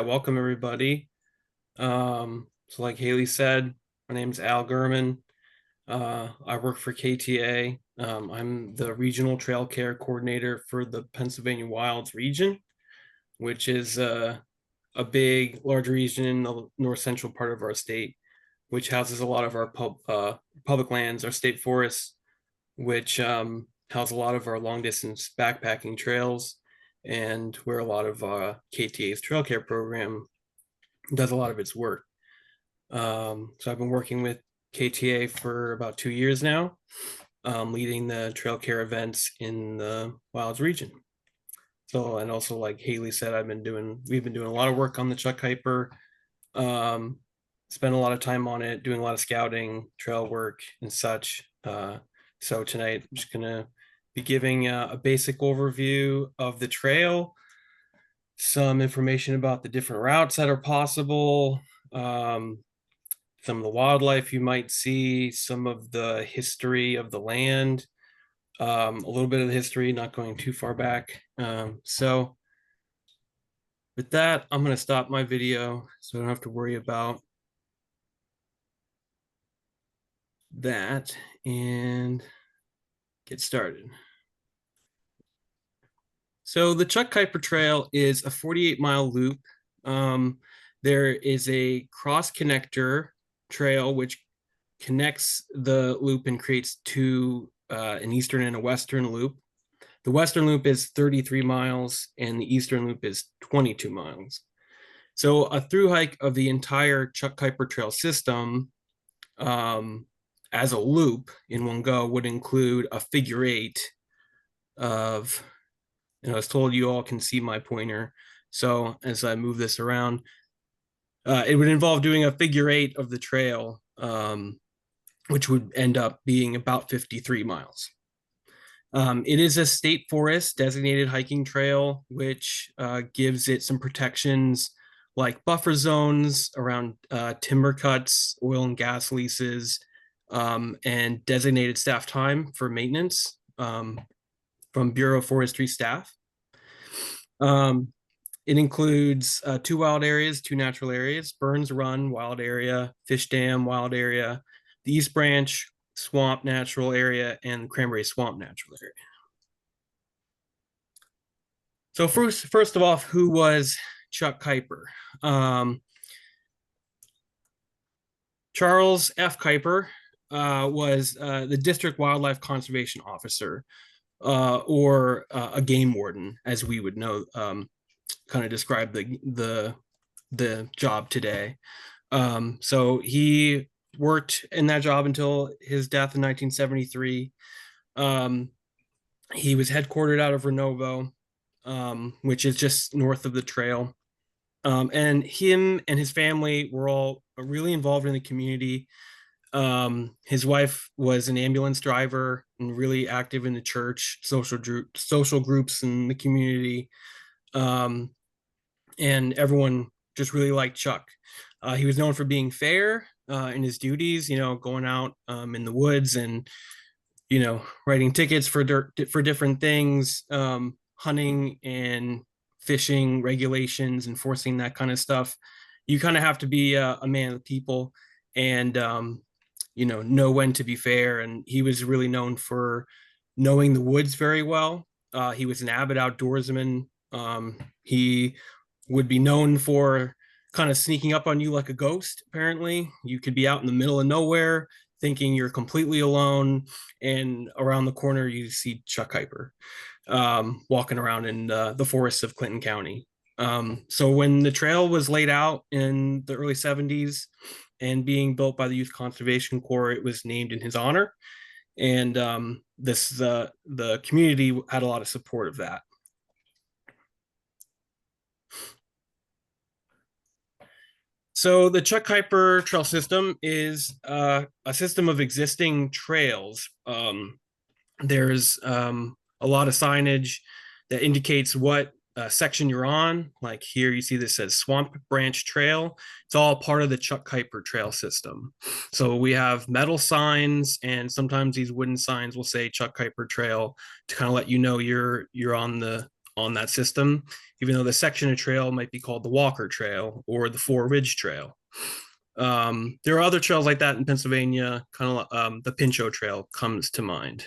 Welcome everybody. So like Haley said, my name's Al Germann. I work for KTA. I'm the regional trail care coordinator for the Pennsylvania Wilds region, which is a big, large region in the north central part of our state, which houses a lot of our public lands, our state forests, which house a lot of our long distance backpacking trails, and where a lot of KTA's trail care program does a lot of its work. So I've been working with KTA for about 2 years now, leading the trail care events in the Wilds region. So, and also like Haley said, we've been doing a lot of work on the Chuck Keiper, um, spent a lot of time on it, doing a lot of scouting, trail work and such. So tonight I'm just gonna be giving a basic overview of the trail, some information about the different routes that are possible, um, some of the wildlife you might see, some of the history of the land, a little bit of the history, not going too far back. So with that, I'm going to stop my video so I don't have to worry about that and get started. So the Chuck Keiper Trail is a 48-mile loop. There is a cross connector trail which connects the loop and creates an eastern and a western loop. The western loop is 33 miles and the eastern loop is 22 miles. So a through hike of the entire Chuck Keiper Trail system as a loop in one go would include a figure eight of, and I was told you all can see my pointer. So as I move this around, it would involve doing a figure eight of the trail, which would end up being about 53 miles. It is a state forest designated hiking trail, which gives it some protections like buffer zones around timber cuts, oil and gas leases, and designated staff time for maintenance from Bureau of Forestry staff. It includes two wild areas, two natural areas: Burns Run wild area, Fish Dam wild area, the East Branch Swamp natural area, and Cranberry Swamp natural area. So first of all, who was Chuck Keiper? Charles F. Keiper was the district wildlife conservation officer, or a game warden, as we would know, kind of describe the job today. So he worked in that job until his death in 1973. He was headquartered out of Renovo, which is just north of the trail. And him and his family were all really involved in the community. His wife was an ambulance driver and really active in the church, social groups in the community. And everyone just really liked Chuck. He was known for being fair in his duties, going out in the woods and, writing tickets for different things, hunting and fishing regulations, enforcing that kind of stuff. You kind of have to be a man of the people and, know when to be fair. And he was really known for knowing the woods very well. He was an avid outdoorsman. He would be known for kind of sneaking up on you like a ghost. Apparently, you could be out in the middle of nowhere thinking you're completely alone, and around the corner you see Chuck Keiper walking around in the forests of Clinton County. So when the trail was laid out in the early 70s and being built by the Youth Conservation Corps, it was named in his honor. And the community had a lot of support of that. So the Chuck Keiper Trail System is a system of existing trails. There's a lot of signage that indicates what section you're on. Like here, you see this says Swamp Branch Trail. It's all part of the Chuck Keiper Trail System. So we have metal signs, and sometimes these wooden signs will say Chuck Keiper Trail to kind of let you know you're on on that system, even though the section of trail might be called the Walker Trail or the Four Ridge Trail. There are other trails like that in Pennsylvania, kind of the Pinchot Trail comes to mind.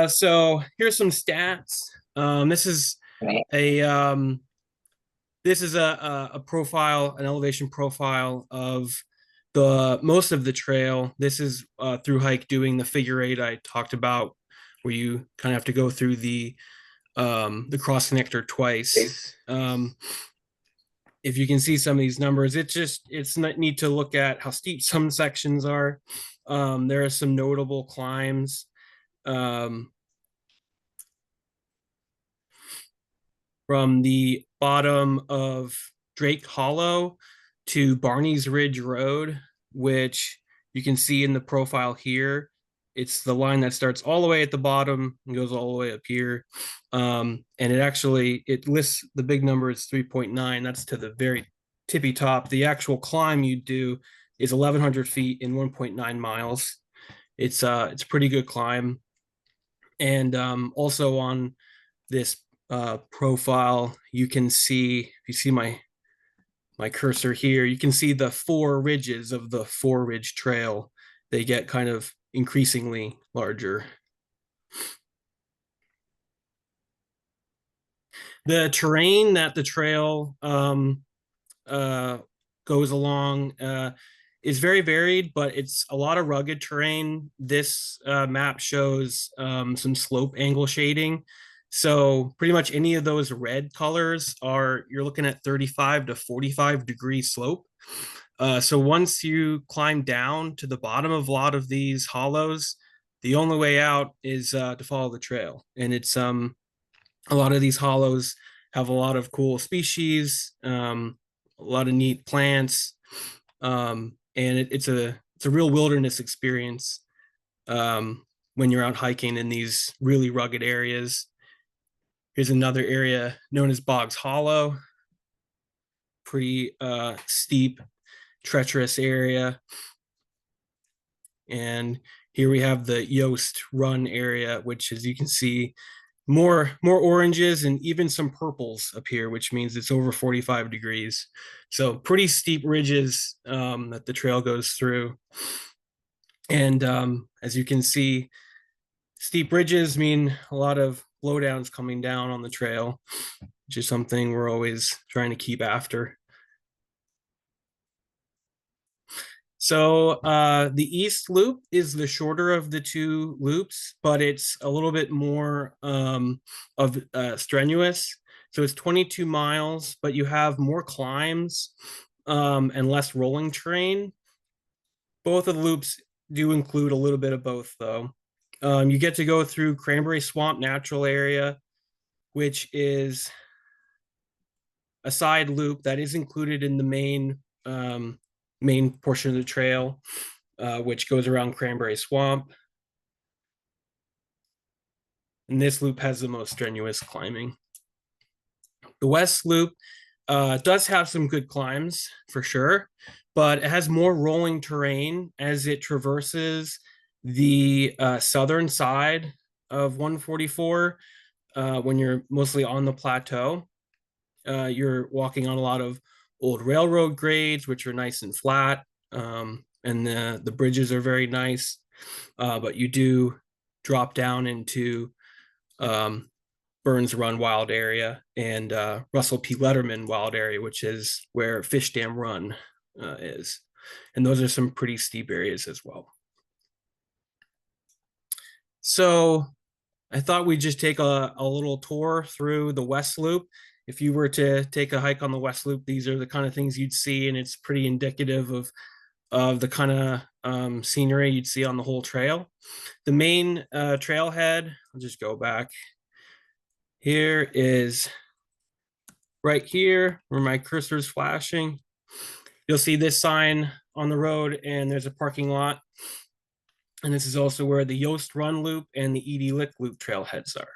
So here's some stats. This is a profile, an elevation profile of the most of the trail. This is through hike doing the figure eight I talked about, where you kind of have to go through the cross connector twice. If you can see some of these numbers, it's not neat to look at how steep some sections are. There are some notable climbs. From the bottom of Drake Hollow to Barney's Ridge Road, which you can see in the profile here. It's the line that starts all the way at the bottom and goes all the way up here. And it lists the big number is 3.9. That's to the very tippy top. The actual climb you do is 1,100 feet in 1.9 miles. It's a pretty good climb. And also on this profile, you can see, if you see my cursor here, you can see the four ridges of the Four Ridge Trail. They get kind of increasingly larger. The terrain that the trail goes along is very varied, but it's a lot of rugged terrain. This map shows some slope angle shading. So pretty much any of those red colors you're looking at 35 to 45 degree slope. So once you climb down to the bottom of a lot of these hollows, the only way out is to follow the trail. And it's a lot of these hollows have a lot of cool species, a lot of neat plants, and it's a real wilderness experience when you're out hiking in these really rugged areas. Here's another area known as Boggs Hollow, pretty steep, treacherous area. And here we have the Yost Run area, which, as you can see, more oranges and even some purples up here, which means it's over 45 degrees. So pretty steep ridges that the trail goes through. And as you can see, steep ridges mean a lot of blowdowns coming down on the trail, which is something we're always trying to keep after. So the east loop is the shorter of the two loops, but it's a little bit more strenuous. So it's 22 miles, but you have more climbs and less rolling terrain. Both of the loops do include a little bit of both, though. You get to go through Cranberry Swamp Natural Area, which is a side loop that is included in the main portion of the trail, which goes around Cranberry Swamp. And this loop has the most strenuous climbing. The west loop does have some good climbs for sure, but it has more rolling terrain as it traverses the southern side of 144 when you're mostly on the plateau. You're walking on a lot of old railroad grades, which are nice and flat, and the bridges are very nice, but you do drop down into Burns Run Wild Area and Russell P. Letterman Wild Area, which is where Fish Dam Run is. And those are some pretty steep areas as well. So I thought we'd just take a little tour through the West Loop. If you were to take a hike on the West Loop, these are the kind of things you'd see, and it's pretty indicative of the kind of scenery you'd see on the whole trail. The main trailhead, I'll just go back. Here is right here where my cursor is flashing. You'll see this sign on the road, and there's a parking lot. And this is also where the Yost Run Loop and the Edie Lick Loop trailheads are.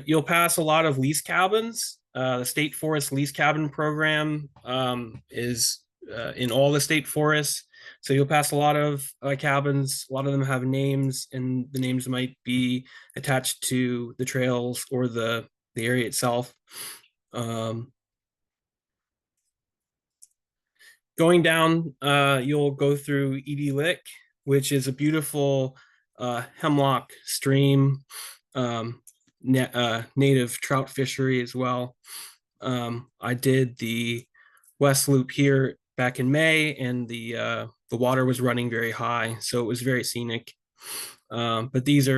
You'll pass a lot of lease cabins. The state forest lease cabin program is in all the state forests. So you'll pass a lot of cabins. A lot of them have names, and the names might be attached to the trails or the area itself. Um, Going down, you'll go through Edie Lick, which is a beautiful hemlock stream, native trout fishery as well. I did the West Loop here back in May, and the water was running very high, so it was very scenic. But this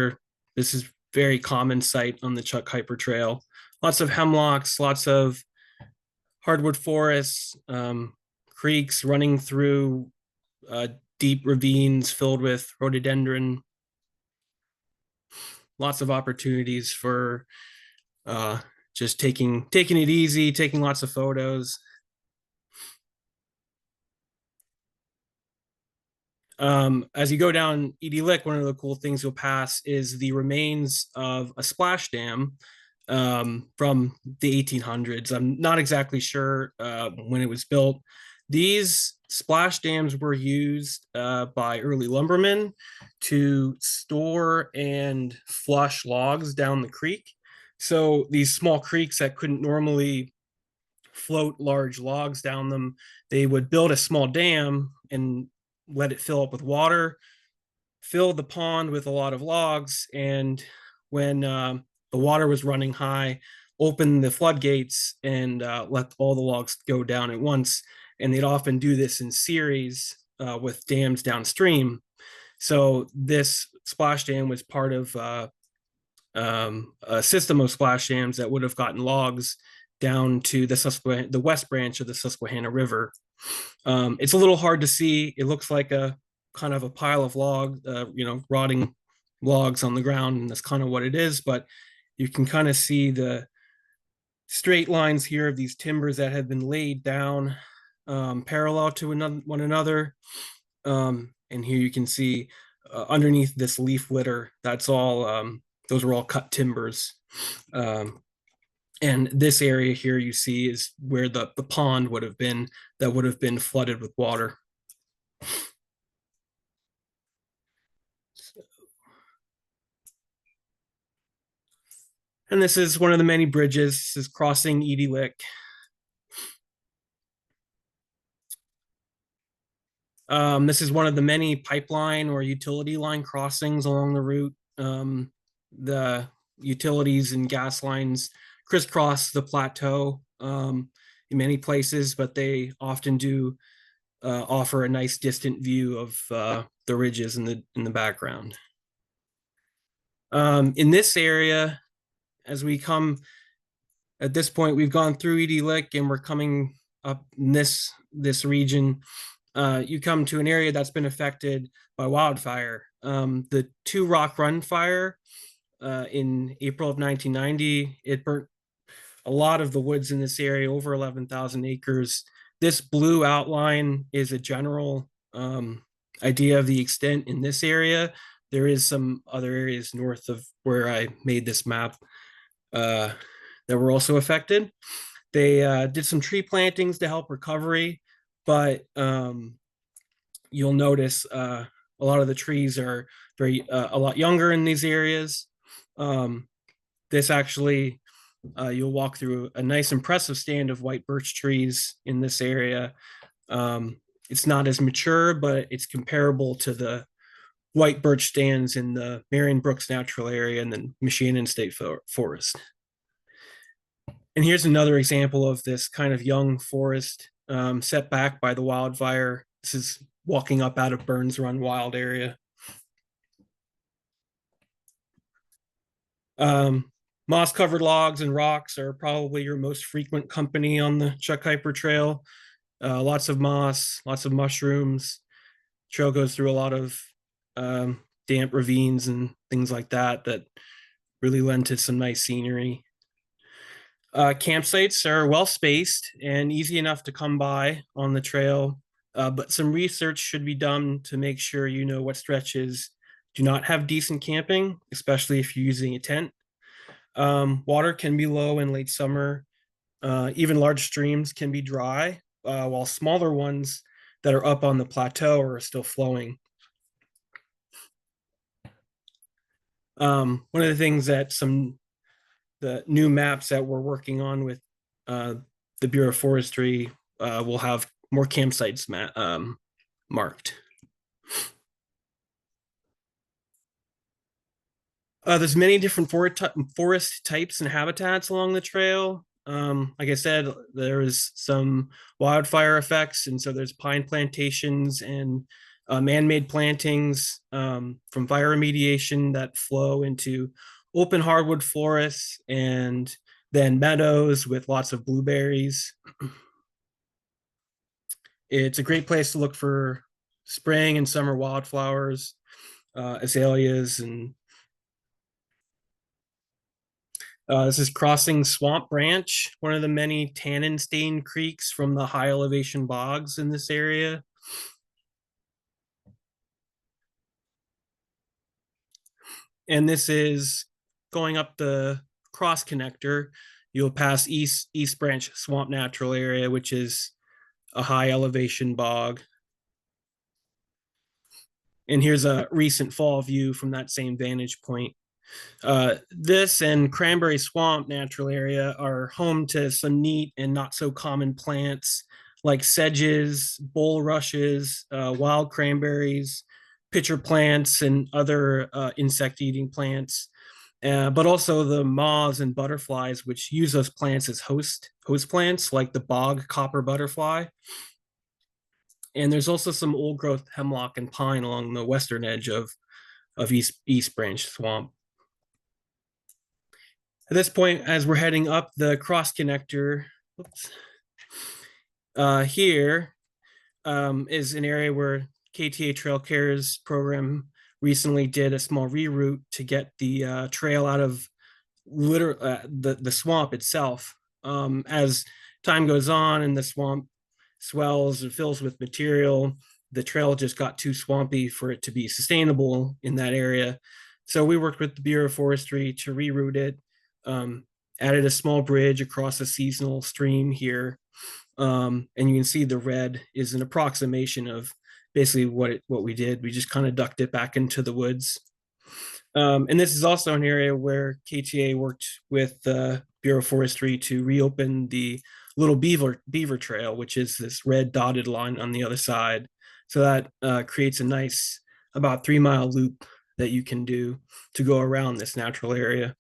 is very common sight on the Chuck Keiper Trail. Lots of hemlocks, lots of hardwood forests, creeks running through deep ravines filled with rhododendron. Lots of opportunities for just taking it easy, taking lots of photos. As you go down Edie Lick, one of the cool things you'll pass is the remains of a splash dam from the 1800s. I'm not exactly sure when it was built. These splash dams were used by early lumbermen to store and flush logs down the creek. So these small creeks that couldn't normally float large logs down them, they would build a small dam and let it fill up with water, fill the pond with a lot of logs, and when the water was running high, open the floodgates and let all the logs go down at once. And they'd often do this in series with dams downstream. So this splash dam was part of a system of splash dams that would have gotten logs down to the west branch of the Susquehanna River. It's a little hard to see. It looks like a kind of a pile of rotting logs on the ground, and that's kind of what it is. But you can kind of see the straight lines here of these timbers that have been laid down parallel to one another. And here you can see underneath this leaf litter, that's all, those were all cut timbers. And this area here you see is where the pond would have been, that would have been flooded with water. And this is one of the many bridges. This is crossing Edie Lick. This is one of the many pipeline or utility line crossings along the route. The utilities and gas lines crisscross the plateau in many places, but they often do offer a nice distant view of the ridges in the background. In this area, as we come at this point, we've gone through Edie Lick and we're coming up in this region. You come to an area that's been affected by wildfire. The Two Rock Run fire in April of 1990, it burnt a lot of the woods in this area, over 11,000 acres. This blue outline is a general idea of the extent in this area. There is some other areas north of where I made this map that were also affected. They did some tree plantings to help recovery, but you'll notice a lot of the trees are a lot younger in these areas. This actually, you'll walk through a nice impressive stand of white birch trees in this area. It's not as mature, but it's comparable to the white birch stands in the Marion Brooks Natural Area and the Michigan State Forest. And here's another example of this kind of young forest set back by the wildfire. This is walking up out of Burns Run Wild area. Moss-covered logs and rocks are probably your most frequent company on the Chuck Keiper Trail. Lots of moss, lots of mushrooms. Trail goes through a lot of damp ravines and things like that that really lend to some nice scenery. Campsites are well spaced and easy enough to come by on the trail, but some research should be done to make sure you know what stretches do not have decent camping, especially if you're using a tent. Water can be low in late summer, Even large streams can be dry, while smaller ones that are up on the plateau are still flowing. One of the things that the new maps that we're working on with the Bureau of Forestry will have more campsites marked. There's many different forest types and habitats along the trail. Like I said, there's some wildfire effects, and so there's pine plantations and man-made plantings from fire remediation that flow into open hardwood forests and then meadows with lots of blueberries. It's a great place to look for spring and summer wildflowers, azaleas, and this is crossing Swamp Branch, one of the many tannin stained creeks from the high elevation bogs in this area. And this is going up the cross connector. You'll pass East Branch Swamp Natural Area, which is a high elevation bog. And here's a recent fall view from that same vantage point. This and Cranberry Swamp Natural Area are home to some neat and not so common plants like sedges, bulrushes, wild cranberries, pitcher plants, and other insect eating plants. But also the moths and butterflies, which use those plants as host plants, like the bog copper butterfly. And there's also some old growth hemlock and pine along the western edge of East Branch Swamp. At this point, as we're heading up the cross connector, here is an area where KTA Trail Cares program recently did a small reroute to get the trail out of the swamp itself. As time goes on and the swamp swells and fills with material, the trail just got too swampy for it to be sustainable in that area. So we worked with the Bureau of Forestry to reroute it, added a small bridge across a seasonal stream here. And you can see the red is an approximation of basically what we did. We just kind of ducked it back into the woods. And this is also an area where KTA worked with the Bureau of Forestry to reopen the Little Beaver Trail, which is this red dotted line on the other side. So that creates a nice about 3 mile loop that you can do to go around this natural area.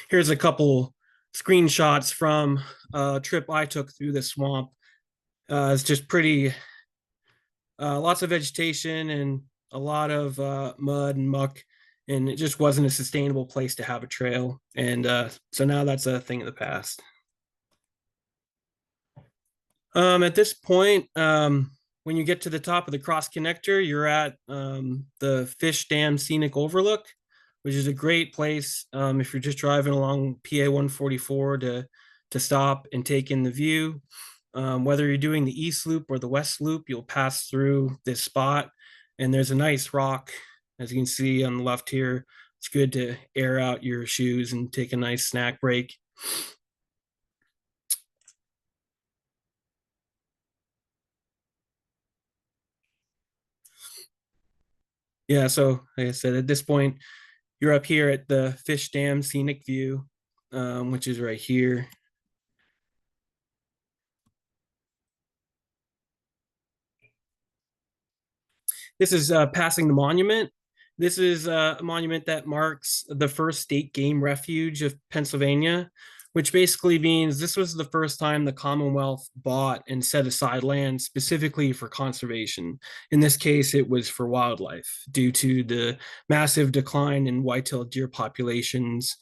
Here's a couple screenshots from a trip I took through the swamp. It's just pretty, lots of vegetation and a lot of mud and muck, and it just wasn't a sustainable place to have a trail. And so now that's a thing of the past. At this point, when you get to the top of the cross connector, you're at the Fish Dam Scenic Overlook, which is a great place if you're just driving along PA 144 to stop and take in the view. Whether you're doing the east loop or the west loop, you'll pass through this spot, and there's a nice rock, as you can see on the left here. It's good to air out your shoes and take a nice snack break. Yeah, so like I said, at this point, you're up here at the Fish Dam Scenic View, which is right here. This is passing the monument. This is a monument that marks the first state game refuge of Pennsylvania, which basically means this was the first time the Commonwealth bought and set aside land specifically for conservation. In this case, it was for wildlife due to the massive decline in white-tailed deer populations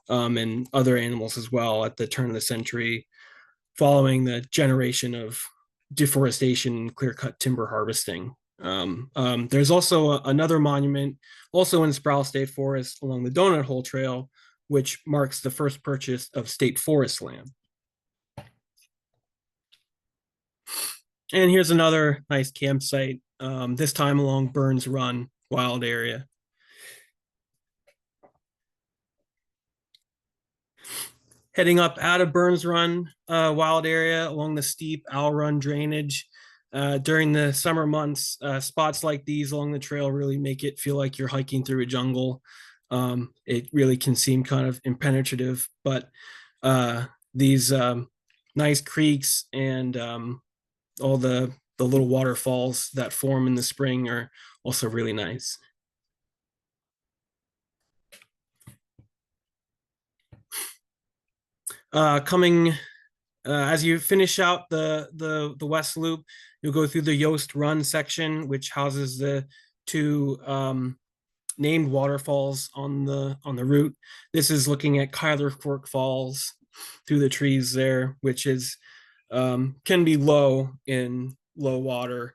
and other animals as well at the turn of the century, following the generation of deforestation and clear-cut timber harvesting. There's also another monument, also in Sproul State Forest along the Donut Hole Trail, which marks the first purchase of state forest land. And here's another nice campsite, this time along Burns Run wild area. Heading up out of Burns Run wild area along the steep Owl Run drainage. During the summer months, spots like these along the trail really make it feel like you're hiking through a jungle. It really can seem kind of impenetrative, but these nice creeks and all the little waterfalls that form in the spring are also really nice. Coming as you finish out the west loop, you'll go through the Yost Run section, which houses the two named waterfalls on the route. This is looking at Kyler Fork Falls through the trees there, which is can be low in low water,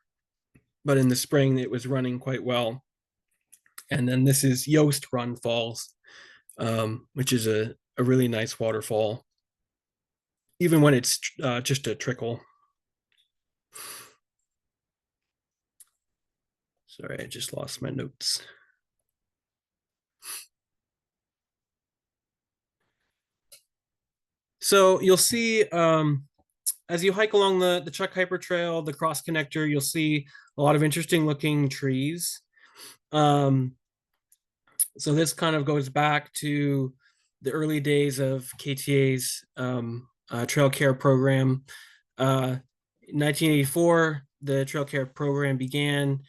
but in the spring it was running quite well. And then this is Yost Run Falls, which is a really nice waterfall, even when it's just a trickle. Sorry, I just lost my notes. So you'll see as you hike along the Chuck Keiper Trail, the cross connector, you'll see a lot of interesting looking trees. Um, so this kind of goes back to the early days of KTA's trail care program. In 1984, the trail care program began.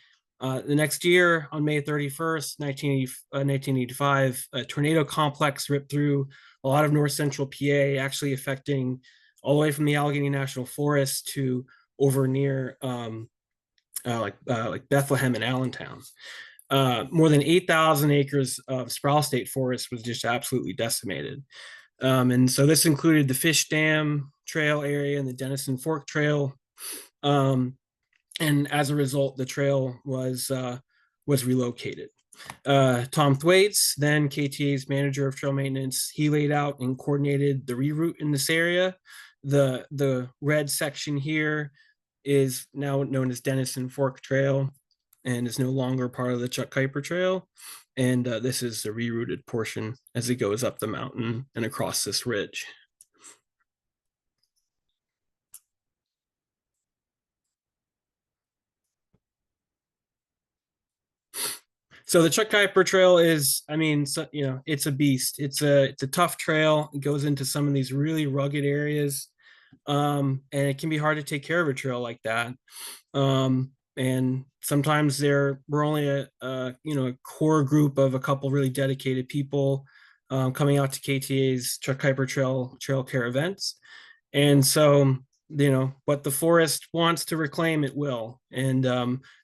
The next year, on May 31st, 1985, a tornado complex ripped through a lot of north central PA, actually affecting all the way from the Allegheny National Forest to over near like Bethlehem and Allentown. More than 8,000 acres of Sproul State Forest was just absolutely decimated. And so this included the Fish Dam Trail area and the Denison Fork Trail. And as a result, the trail was relocated. Tom Thwaites, then KTA's manager of trail maintenance, he laid out and coordinated the reroute in this area. The red section here is now known as Denison Fork Trail and is no longer part of the Chuck Keiper Trail. And this is the rerouted portion as it goes up the mountain and across this ridge. So the Chuck Keiper Trail is, I mean, so, you know, it's a beast. It's a tough trail. It goes into some of these really rugged areas, and it can be hard to take care of a trail like that. And sometimes we're only a core group of a couple really dedicated people coming out to KTA's Chuck Keiper trail care events, and so what the forest wants to reclaim, it will. And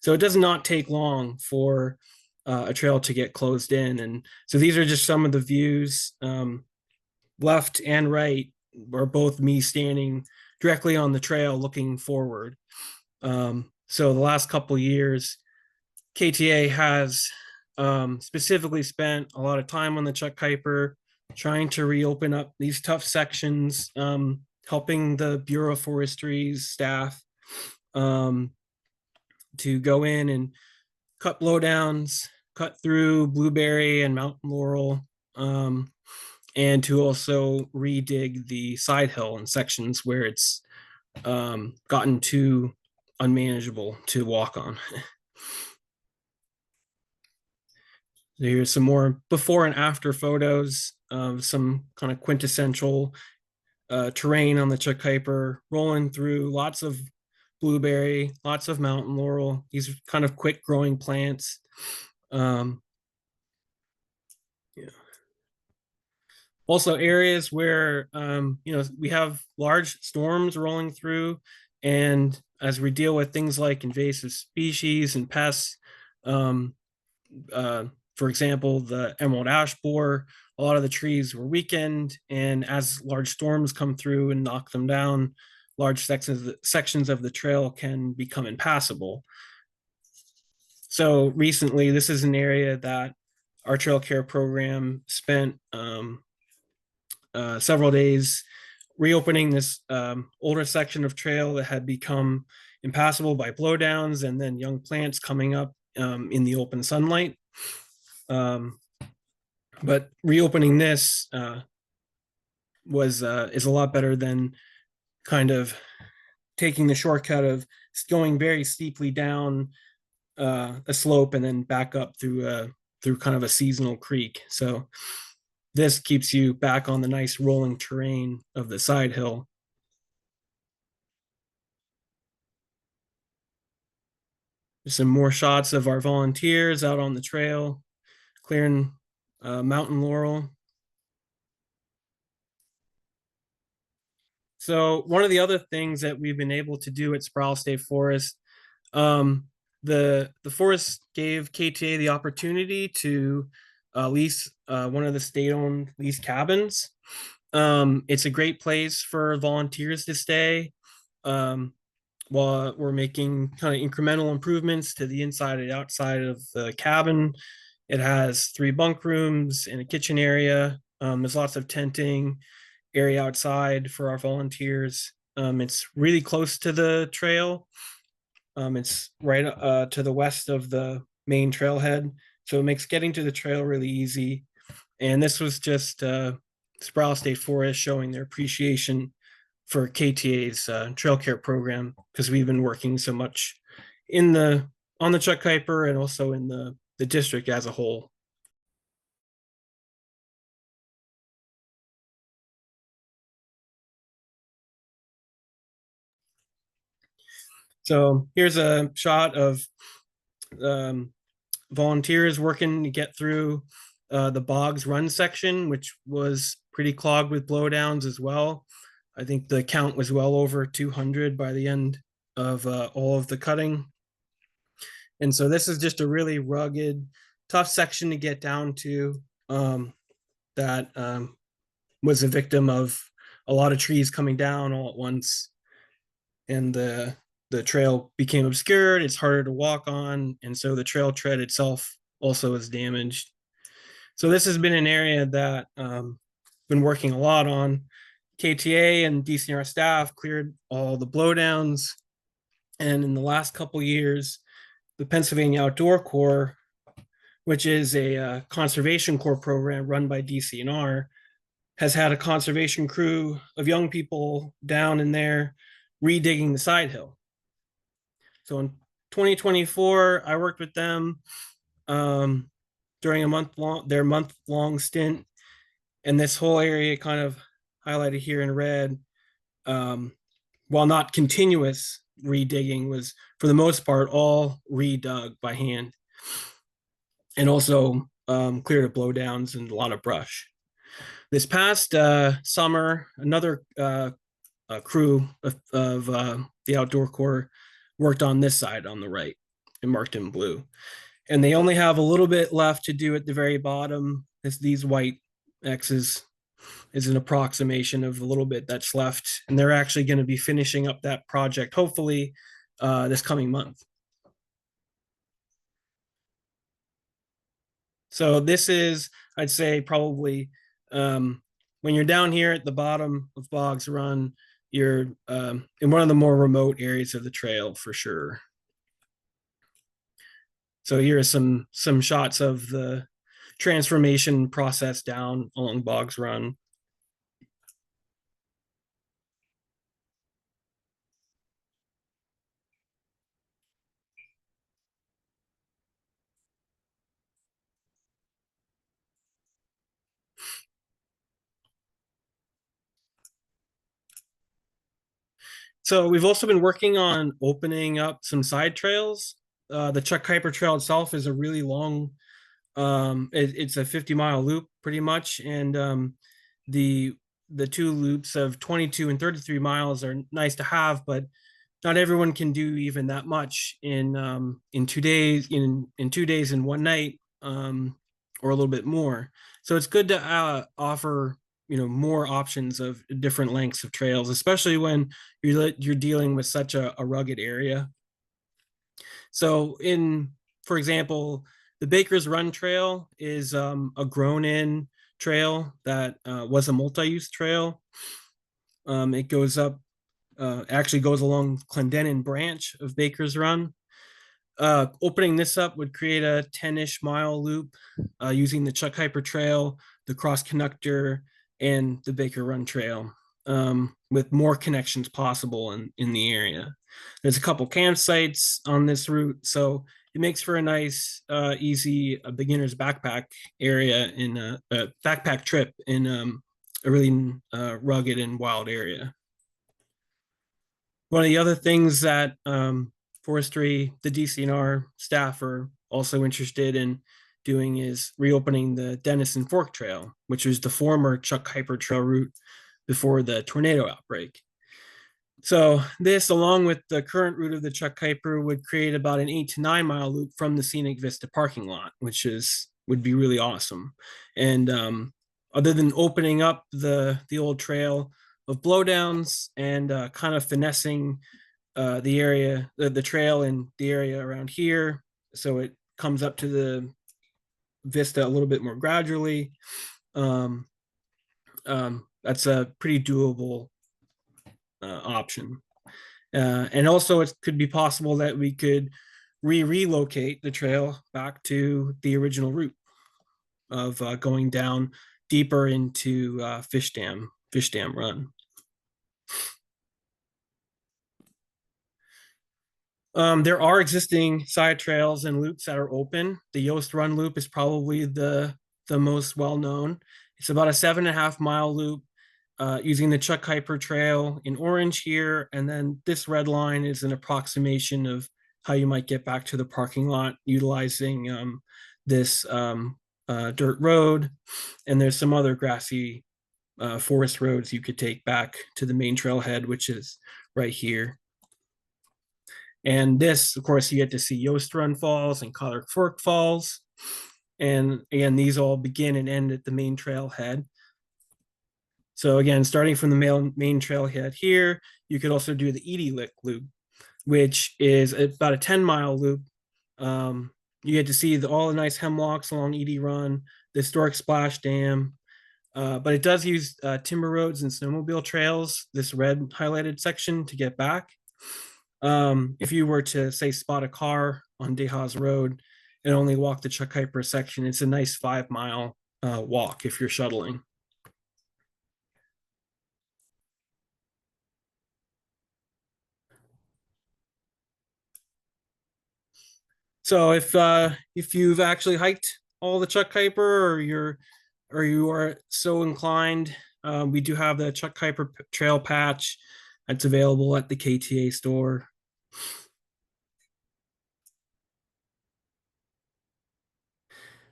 so it does not take long for a trail to get closed in. And so these are just some of the views, left and right, are both me standing directly on the trail looking forward. So the last couple years, KTA has specifically spent a lot of time on the Chuck Keiper, trying to reopen up these tough sections, helping the Bureau of Forestry's staff to go in and cut blowdowns, cut through blueberry and mountain laurel, and to also redig the side hill in sections where it's gotten too unmanageable to walk on. Here's some more before and after photos of some kind of quintessential terrain on the Chuck Keiper, rolling through lots of blueberry, lots of mountain laurel, these kind of quick growing plants. Yeah. Also areas where we have large storms rolling through, and as we deal with things like invasive species and pests, for example, the emerald ash borer, a lot of the trees were weakened, and as large storms come through and knock them down, large sections of the trail can become impassable. So recently, this is an area that our trail care program spent several days reopening this older section of trail that had become impassable by blowdowns and then young plants coming up in the open sunlight. But reopening this was is a lot better than kind of taking the shortcut of going very steeply down a slope and then back up through kind of a seasonal creek. So this keeps you back on the nice rolling terrain of the side hill. There's some more shots of our volunteers out on the trail, clearing mountain laurel. So one of the other things that we've been able to do at Sproul State Forest, um, the forest gave KTA the opportunity to lease one of the state-owned lease cabins. It's a great place for volunteers to stay um, while we're making kind of incremental improvements to the inside and outside of the cabin. It has 3 bunk rooms and a kitchen area. There's lots of tenting area outside for our volunteers. It's really close to the trail. It's right to the west of the main trailhead, so it makes getting to the trail really easy. And this was just Sproul State Forest showing their appreciation for KTA's trail care program, because we've been working so much in the on the Chuck Keiper and also in the district as a whole. So here's a shot of um, volunteers working to get through the Bogs Run section, which was pretty clogged with blowdowns as well. I think the count was well over 200 by the end of all of the cutting. And so this is just a really rugged, tough section to get down to, that was a victim of a lot of trees coming down all at once. And the trail became obscured. It's harder to walk on. And so the trail tread itself also is damaged. So this has been an area that been working a lot on. KTA and DCNR staff cleared all the blowdowns. And in the last couple years, the Pennsylvania Outdoor Corps, which is a conservation corps program run by DCNR, has had a conservation crew of young people down in there redigging the side hill. So in 2024, I worked with them during their month long stint, and this whole area kind of highlighted here in red, while not continuous redigging, was for the most part all redug by hand, and also cleared of blowdowns and a lot of brush. This past summer, another crew of the Outdoor Corps worked on this side on the right and marked in blue. And they only have a little bit left to do at the very bottom. These white X's is an approximation of a little bit that's left. And they're actually going to be finishing up that project, hopefully this coming month. So this is, I'd say, probably when you're down here at the bottom of Boggs Run, you're in one of the more remote areas of the trail for sure. So here are some shots of the transformation process down along Boggs Run. So we've also been working on opening up some side trails. The Chuck Keiper Trail itself is a really long, it's a 50-mile loop pretty much. And the 2 loops of 22 and 33 miles are nice to have, but not everyone can do even that much in 2 days, in 2 days and 1 night, or a little bit more. So it's good to offer more options of different lengths of trails, especially when you're dealing with such a rugged area. So for example, the Baker's Run Trail is a grown-in trail that was a multi-use trail. It goes up, actually goes along Clendenin branch of Baker's Run. Opening this up would create a 10-ish mile loop using the Chuck Keiper Trail, the cross conductor, and the Baker Run Trail, with more connections possible in the area. There's a couple campsites on this route, so it makes for a nice, easy beginner's backpack area in a backpack trip in a really rugged and wild area. One of the other things that forestry, the DCNR staff are also interested in doing is reopening the Denison Fork Trail, which was the former Chuck Keiper Trail route before the tornado outbreak. So this, along with the current route of the Chuck Keiper, would create about an 8 to 9 mile loop from the Scenic Vista parking lot, which would be really awesome. And other than opening up the old trail of blowdowns and kind of finessing the area, the trail and the area around here, so it comes up to the Vista a little bit more gradually. Um, that's a pretty doable option. And also, it could be possible that we could relocate the trail back to the original route of going down deeper into Fish Dam Run. There are existing side trails and loops that are open. The Yost Run loop is probably the most well known. It's about a 7.5 mile loop using the Chuck Keiper Trail in orange here, and then this red line is an approximation of how you might get back to the parking lot utilizing this dirt road. And there's some other grassy forest roads you could take back to the main trailhead, which is right here. And this, of course, you get to see Yost Run Falls and Collar Fork Falls. And again, these all begin and end at the main trailhead. So again, starting from the main trailhead here, you could also do the Edie Lick Loop, which is about a 10-mile loop. You get to see all the nice hemlocks along Edie Run, the historic splash dam, but it does use timber roads and snowmobile trails, this red highlighted section, to get back. If you were to, say, spot a car on DeHaas Road and only walk the Chuck Keiper section, it's a nice 5-mile walk if you're shuttling. So if you've actually hiked all the Chuck Keiper, or you are so inclined, we do have the Chuck Keiper Trail Patch that's available at the KTA store.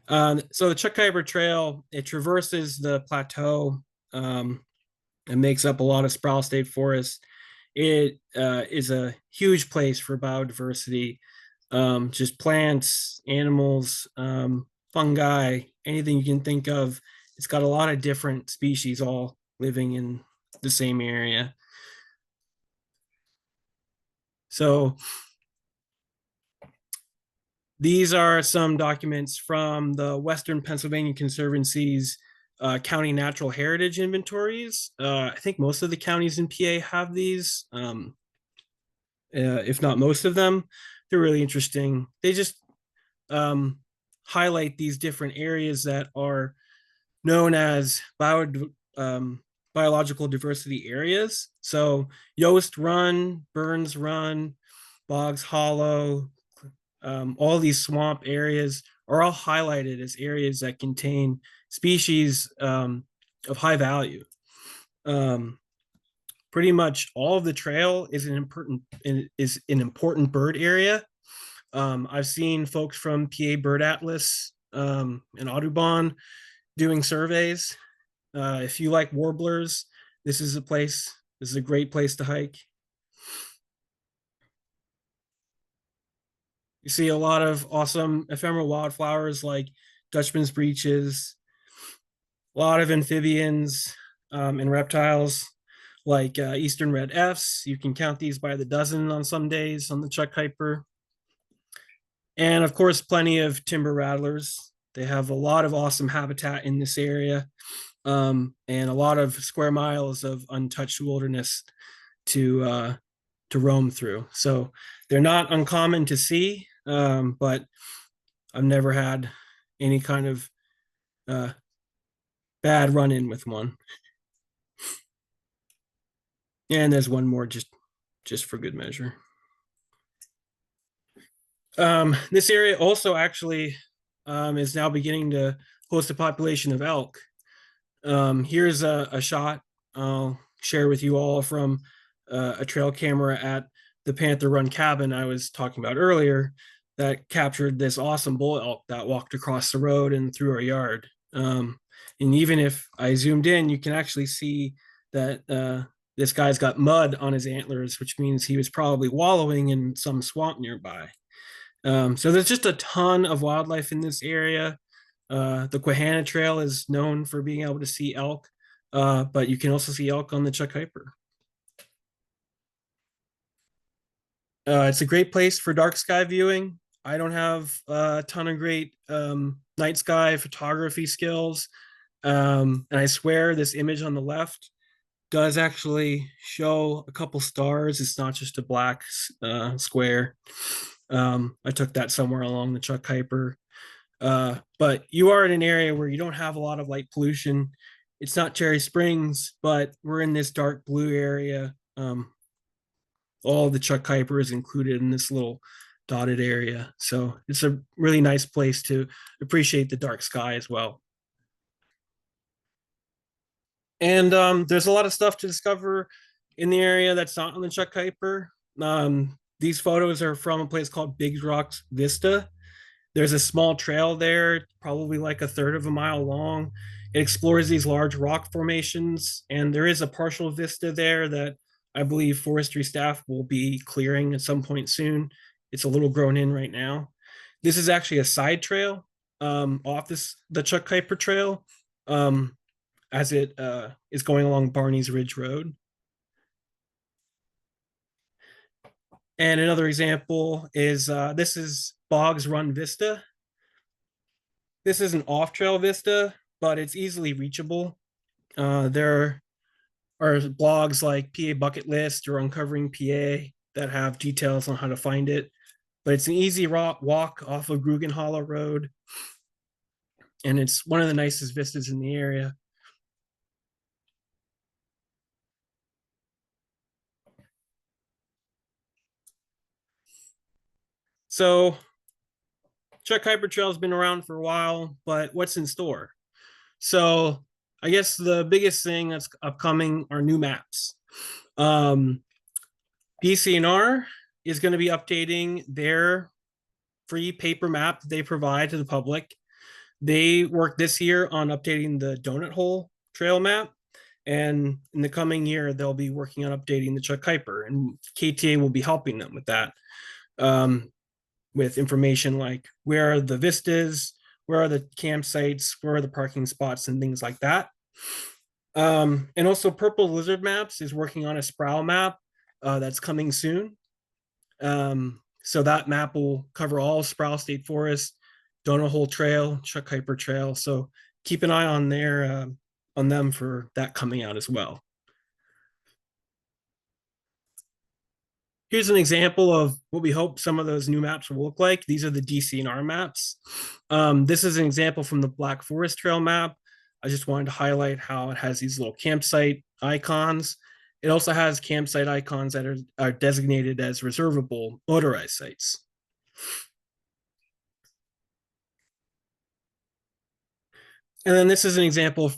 So the Chuck Keiper Trail, it traverses the plateau and makes up a lot of Sproul State Forest. It is a huge place for biodiversity, just plants, animals, fungi, anything you can think of. It's got a lot of different species all living in the same area. So these are some documents from the Western Pennsylvania Conservancy's county natural heritage inventories. I think most of the counties in PA have these, if not most of them. They're really interesting. They just highlight these different areas that are known as biological diversity areas. So Yost Run, Burns Run, Boggs Hollow, all these swamp areas are all highlighted as areas that contain species of high value. Pretty much all of the trail is an important bird area. I've seen folks from PA Bird Atlas and Audubon doing surveys. If you like warblers, this is a great place to hike. You see a lot of awesome ephemeral wildflowers like Dutchman's breeches, a lot of amphibians and reptiles like Eastern red Fs. You can count these by the dozen on some days on the Chuck Keiper. And of course, plenty of timber rattlers. They have a lot of awesome habitat in this area, and a lot of square miles of untouched wilderness to roam through. So they're not uncommon to see, but I've never had any kind of bad run-in with one. And there's one more just for good measure. This area also actually is now beginning to host a population of elk. Here's a shot I'll share with you all from a trail camera at the Panther Run cabin I was talking about earlier that captured this awesome bull elk that walked across the road and through our yard. And even if I zoomed in, you can actually see that this guy's got mud on his antlers, which means he was probably wallowing in some swamp nearby. So there's just a ton of wildlife in this area. The Quahana Trail is known for being able to see elk, but you can also see elk on the Chuck Keiper. It's a great place for dark sky viewing. I don't have a ton of great night sky photography skills. And I swear this image on the left does actually show a couple stars. It's not just a black square. I took that somewhere along the Chuck Keiper. But you are in an area where you don't have a lot of light pollution. It's not Cherry Springs, but we're in this dark blue area. All the Chuck Keiper is included in this little dotted area. So it's a really nice place to appreciate the dark sky as well. And there's a lot of stuff to discover in the area that's not on the Chuck Keiper. These photos are from a place called Big Rocks Vista. There's a small trail there, probably like a third of a mile long. It explores these large rock formations, and there is a partial vista there that I believe forestry staff will be clearing at some point soon. It's a little grown in right now. This is actually a side trail off the Chuck Keiper Trail as it is going along Barney's Ridge Road. And another example is this is Boggs Run Vista. This is an off-trail vista, but it's easily reachable. There are blogs like PA Bucket List or Uncovering PA that have details on how to find it. But it's an easy walk off of Grugan Hollow Road, and it's one of the nicest vistas in the area. So Chuck Keiper Trail has been around for a while, but what's in store? So I guess the biggest thing that's upcoming are new maps. DCNR is going to be updating their free paper map that they provide to the public. They worked this year on updating the Donut Hole Trail map, and in the coming year, they'll be working on updating the Chuck Keiper, and KTA will be helping them with that, with information like where are the vistas, where are the campsites, where are the parking spots, and things like that. And also Purple Lizard Maps is working on a Sproul map that's coming soon. So that map will cover all Sproul State Forest, Donut Hole Trail, Chuck Keiper Trail. So keep an eye on on them for that coming out as well. Here's an example of what we hope some of those new maps will look like. These are the DCNR maps. This is an example from the Black Forest Trail map. I just wanted to highlight how it has these little campsite icons. It also has campsite icons that are designated as reservable motorized sites. And then this is an example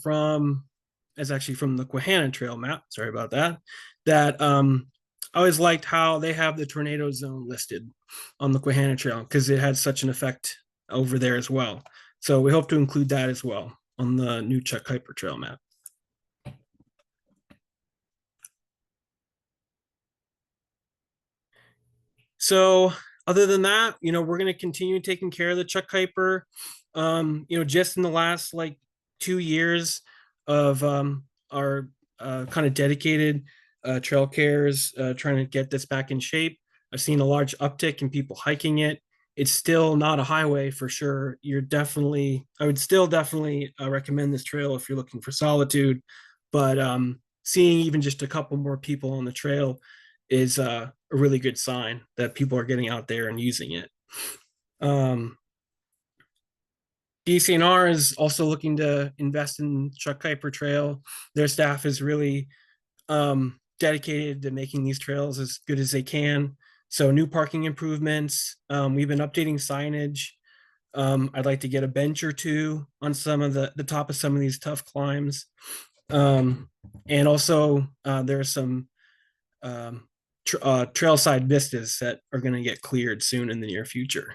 it's actually from the Quahana Trail map. Sorry about that. That I always liked how they have the tornado zone listed on the Quahana Trail because it had such an effect over there as well. So we hope to include that as well on the new Chuck Keiper Trail map. So other than that, we're going to continue taking care of the Chuck Keiper. Just in the last like 2 years of our kind of dedicated trail cares trying to get this back in shape, I've seen a large uptick in people hiking it. It's still not a highway for sure. I would still definitely recommend this trail if you're looking for solitude. But seeing even just a couple more people on the trail is a really good sign that people are getting out there and using it. DCNR is also looking to invest in Chuck Keiper Trail. Their staff is really dedicated to making these trails as good as they can. So new parking improvements. We've been updating signage. I'd like to get a bench or two on some of the top of some of these tough climbs. And also there are some trail side vistas that are going to get cleared soon in the near future.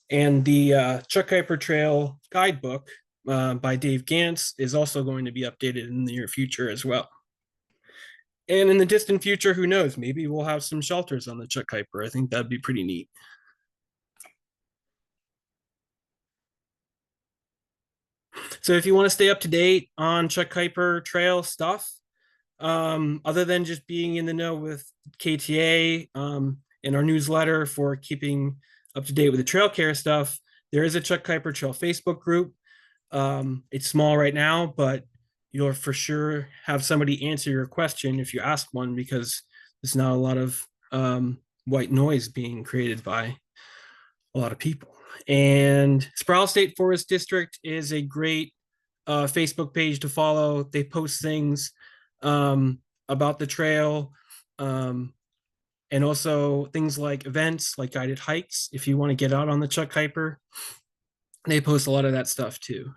And the Chuck Keiper Trail guidebook by Dave Gantz is also going to be updated in the near future as well. And in the distant future, who knows? Maybe we'll have some shelters on the Chuck Keiper. I think that'd be pretty neat. So if you want to stay up to date on Chuck Keiper Trail stuff, other than just being in the know with KTA and our newsletter for keeping up to date with the trail care stuff, there is a Chuck Keiper Trail Facebook group. It's small right now, but you'll for sure have somebody answer your question if you ask one, because there's not a lot of white noise being created by a lot of people. And Sproul State Forest District is a great Facebook page to follow. They post things about the trail, and also things like events like guided hikes. If you want to get out on the Chuck Keiper, they post a lot of that stuff too.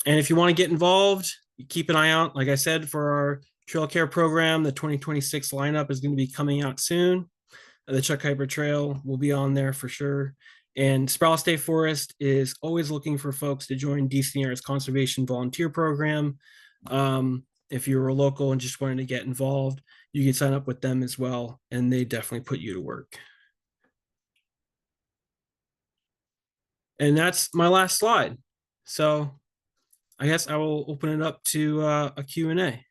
And if you want to get involved, keep an eye out, like I said, for our trail care program. The 2026 lineup is going to be coming out soon. The Chuck Keiper Trail will be on there for sure. And Sproul State Forest is always looking for folks to join DC Air's Conservation Volunteer Program. If you're a local and just wanted to get involved, you can sign up with them as well, and they definitely put you to work. And that's my last slide. So I guess I will open it up to a Q&A.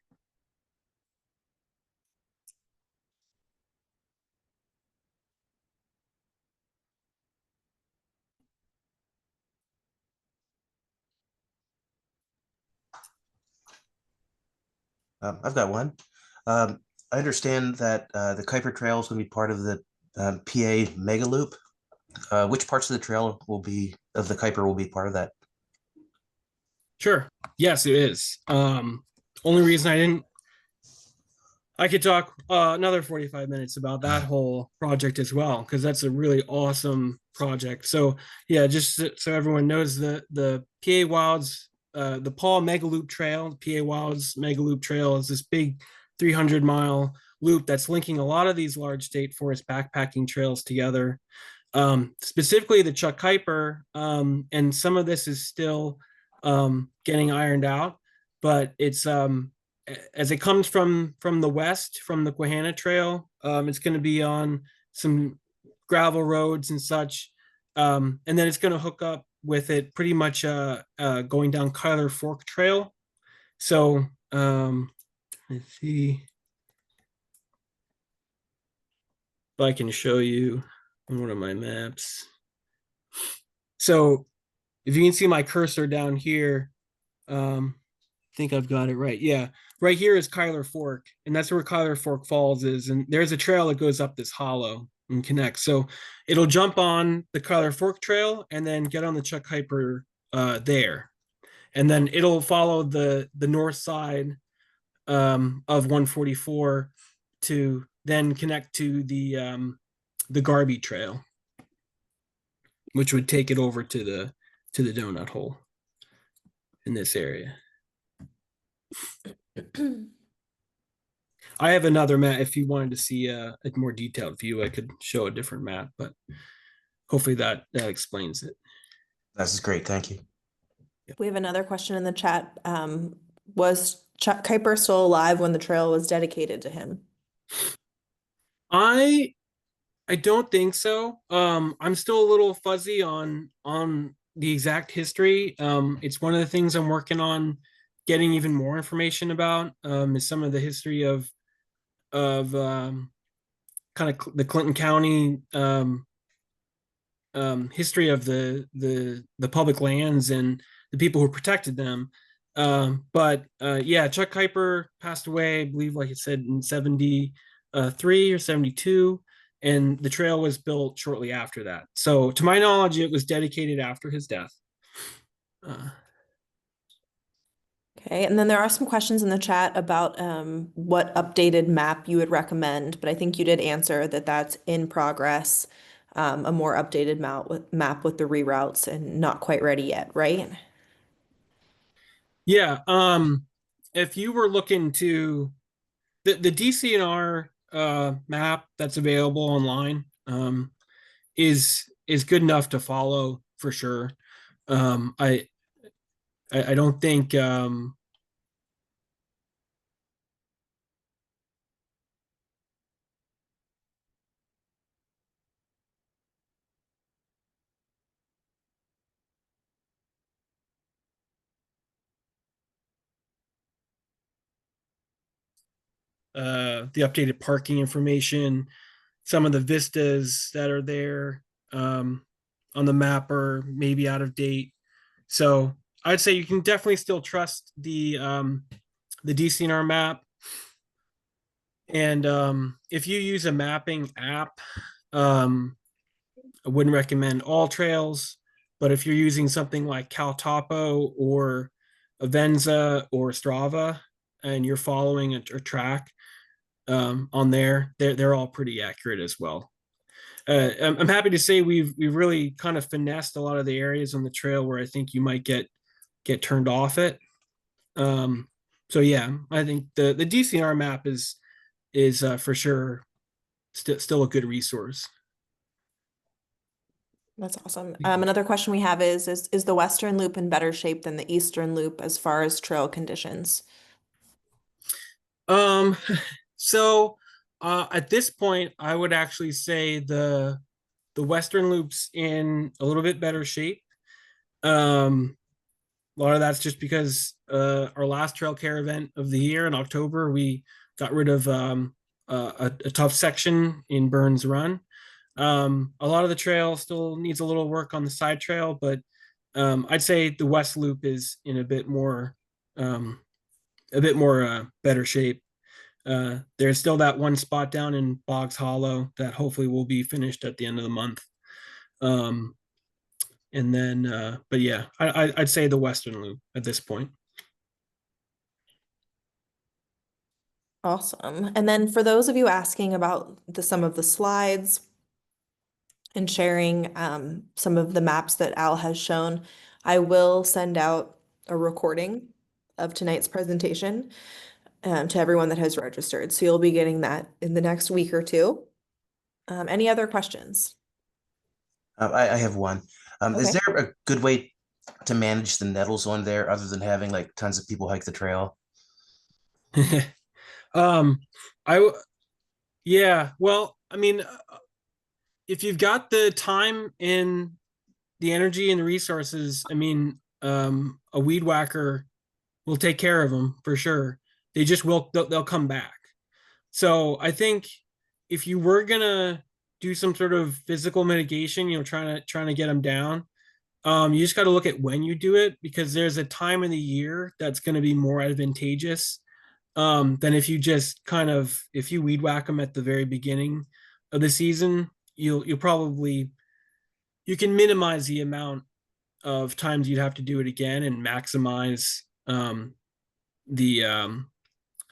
I've got one. I understand that the Keiper Trail is going to be part of the PA Mega Loop. Which parts of the trail of the Keiper will be part of that? Sure. Yes, it is. Only reason I could talk another 45 minutes about that whole project as well, because that's a really awesome project. So yeah, just so everyone knows, the PA Wilds, the Paul Mega Loop Trail, PA Wilds Mega Loop Trail is this big 300-mile loop that's linking a lot of these large state forest backpacking trails together. Specifically the Chuck Keiper, and some of this is still getting ironed out, but it's as it comes from the west, from the Quahana Trail, it's going to be on some gravel roads and such, and then it's going to hook up with it pretty much going down Keiper Fork Trail. So let's see if I can show you on one of my maps. So if you can see my cursor down here, I think I've got it right. Yeah, right here is Keiper Fork, and that's where Keiper Fork Falls is. And there's a trail that goes up this hollow and connects. So it'll jump on the Keiper Fork Trail and then get on the Chuck Keiper there. And then it'll follow the north side of 144 to then connect to the Garby Trail, which would take it over to the donut hole in this area. I have another map. If you wanted to see a more detailed view, I could show a different map, but hopefully that explains it. That's great. Thank you. We have another question in the chat. Was Chuck Keiper still alive when the trail was dedicated to him? I don't think so. I'm still a little fuzzy on the exact history. It's one of the things I'm working on getting even more information about, is some of the history of kind of the Clinton County history of the public lands and the people who protected them. But yeah, Chuck Keiper passed away, I believe, like it said, in 73 or 72. And the trail was built shortly after that. So to my knowledge, it was dedicated after his death. Okay, and then there are some questions in the chat about what updated map you would recommend, but I think you did answer that that's in progress, a more updated map with the reroutes and not quite ready yet, right? Yeah. If you were looking to the DCNR map that's available online is good enough to follow for sure. Um, I I don't think the updated parking information, some of the vistas that are there on the map are maybe out of date. So I'd say you can definitely still trust the DCNR map. And if you use a mapping app, um, I wouldn't recommend all trails. But if you're using something like CalTopo or Avenza or Strava, and you're following a track on there, they're all pretty accurate as well. I'm happy to say we've really kind of finessed a lot of the areas on the trail where I think you might get turned off it. Um, so yeah, I think the DCNR map is for sure still a good resource. That's awesome. Another question we have is the Western Loop in better shape than the Eastern Loop as far as trail conditions? Um, so at this point, I would actually say the Western Loop's in a little bit better shape. Um, a lot of that's just because our last trail care event of the year in October, we got rid of a tough section in Burns Run. A lot of the trail still needs a little work on the side trail, but I'd say the West Loop is in um, a bit more better shape. There's still that one spot down in Boggs Hollow that hopefully will be finished at the end of the month. Um, and then, but yeah, I'd say the Western Loop at this point. Awesome. And then for those of you asking about some of the slides and sharing some of the maps that Al has shown, I will send out a recording of tonight's presentation to everyone that has registered. So you'll be getting that in the next week or two. Any other questions? I have one. Is Okay. there a good way to manage the nettles on there other than having like tons of people hike the trail? um, I yeah, well, I mean, if you've got the time and the energy and the resources, I mean, a weed whacker will take care of them for sure. They just will, they'll come back. So I think if you were gonna do some sort of physical mitigation, trying to get them down, you just got to look at when you do it because there's a time in the year that's going to be more advantageous than if you just kind of if you weed whack them at the very beginning of the season. You'll probably you can minimize the amount of times you'd have to do it again and maximize the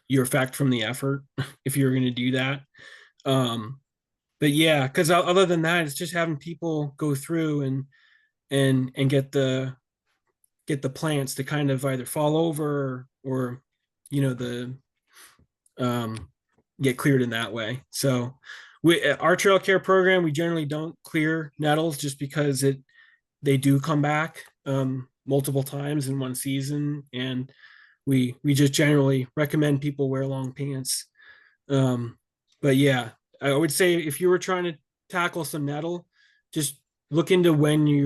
your effect from the effort if you're going to do that. Um, but yeah, because other than that, it's just having people go through and get the plants to kind of either fall over or the um, get cleared in that way. So our trail care program, we generally don't clear nettles just because they do come back multiple times in one season, and we just generally recommend people wear long pants. Um, but yeah, I would say if you were trying to tackle some nettle, just look into when